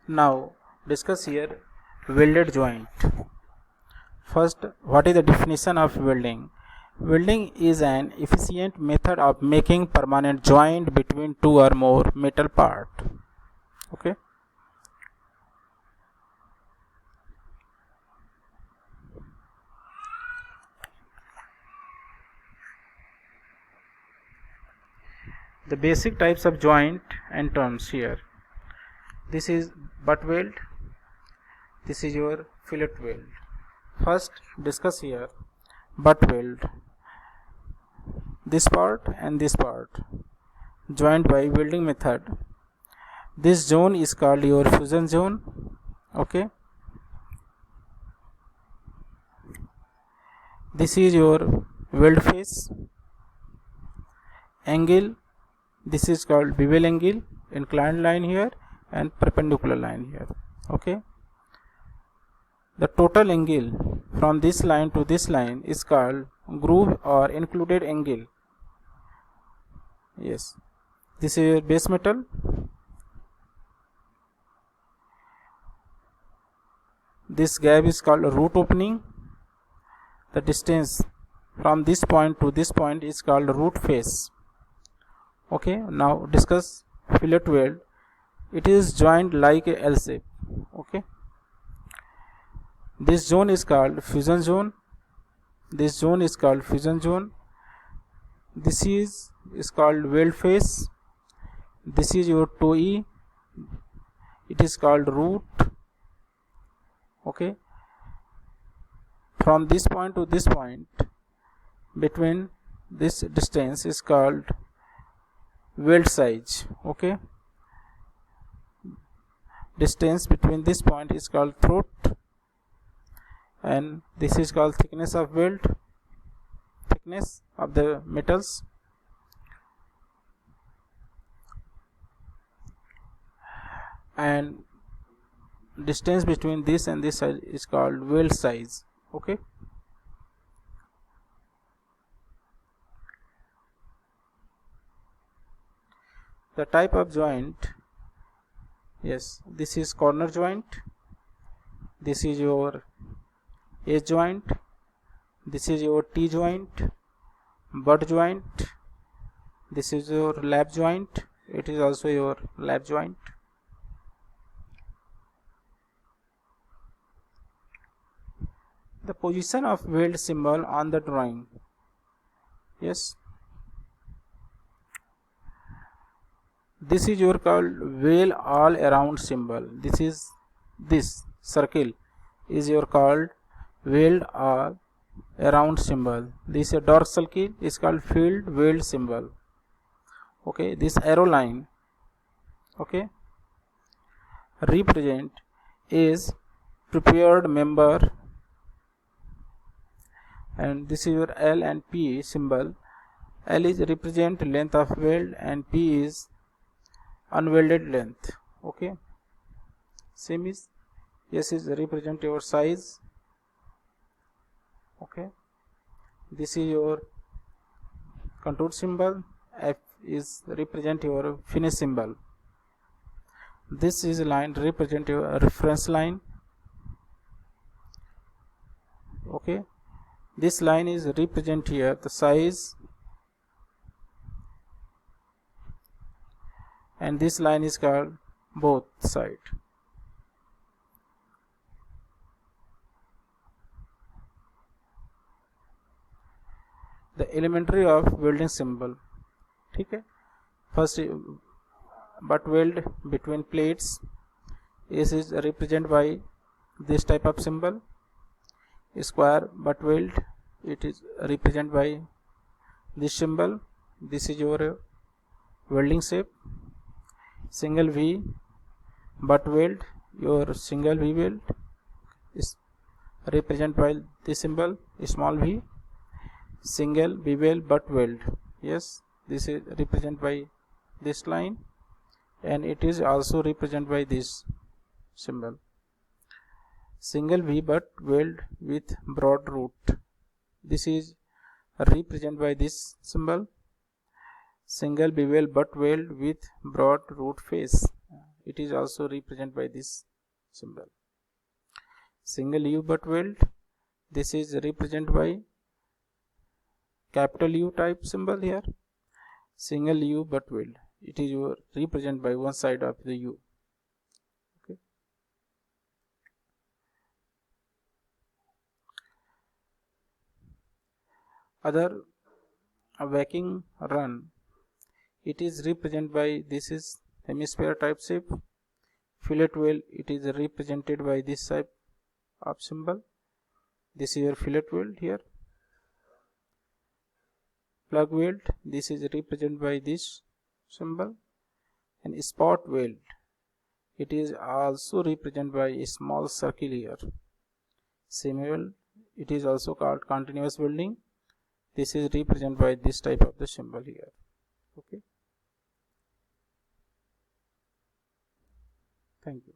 Now discuss here welded joint. First, what is the definition of welding? Welding is an efficient method of making permanent joint between two or more metal parts. Okay. The basic types of joint and terms here. This is butt weld. This is your fillet weld. First, discuss here butt weld. This part and this part joined by welding method. This zone is called your fusion zone. Okay. This is your weld face. Angle. This is called bevel angle. Inclined line here and perpendicular line here. Okay. The total angle from this line to this line is called groove or included angle. Yes. This is your base metal. This gap is called root opening. The distance from this point to this point is called root face. Okay. Now discuss fillet weld. It is joined like a L shape. Okay. This zone is called fusion zone. This zone is called fusion zone. This is called weld face. This is your toe E. It is called root. Okay. From this point to this point, between this distance is called weld size. Okay. Distance between this point is called throat, and this is called thickness of weld, thickness of the metals. And distance between this and this side is called weld size. Okay. The type of joint. Yes, this is corner joint. This is your edge joint. This is your T joint, butt joint. This is your lap joint. It is also your lap joint. The position of weld symbol on the drawing. Yes. This is your called weld all around symbol. This circle is your called weld all around symbol. This dark circle is called field weld symbol. Okay. This arrow line. Okay. Represent is prepared member. And this is your L and P symbol. L is represent length of weld and P is unwelded length. Okay. Same is S is represent your size. Okay. This is your contour symbol. F is represent your finish symbol. This is a line represent your reference line. Okay. This line is represent here the size, and this line is called both side. The elementary of welding symbol. Okay. First, butt weld between plates. S is represented by this type of symbol. Square butt weld, it is represented by this symbol. This is your welding shape. Single V butt weld, your single V weld is represented by this symbol, small v. Single bevel butt weld, yes, this is represented by this line, and it is also represented by this symbol. Single V butt weld with broad root, this is represented by this symbol. Single bevel butt weld with broad root face, it is also represented by this symbol. Single U butt weld, this is represented by capital U type symbol here. Single U butt weld, it is represented by one side of the U. Okay. Other vacuum run, it is represented by, this is hemisphere type shape. Fillet weld, it is represented by this type of symbol. This is your fillet weld here. Plug weld, this is represented by this symbol. And spot weld, it is also represented by a small circle here. Semi weld, it is also called continuous welding. This is represented by this type of the symbol here. Okay. Thank you.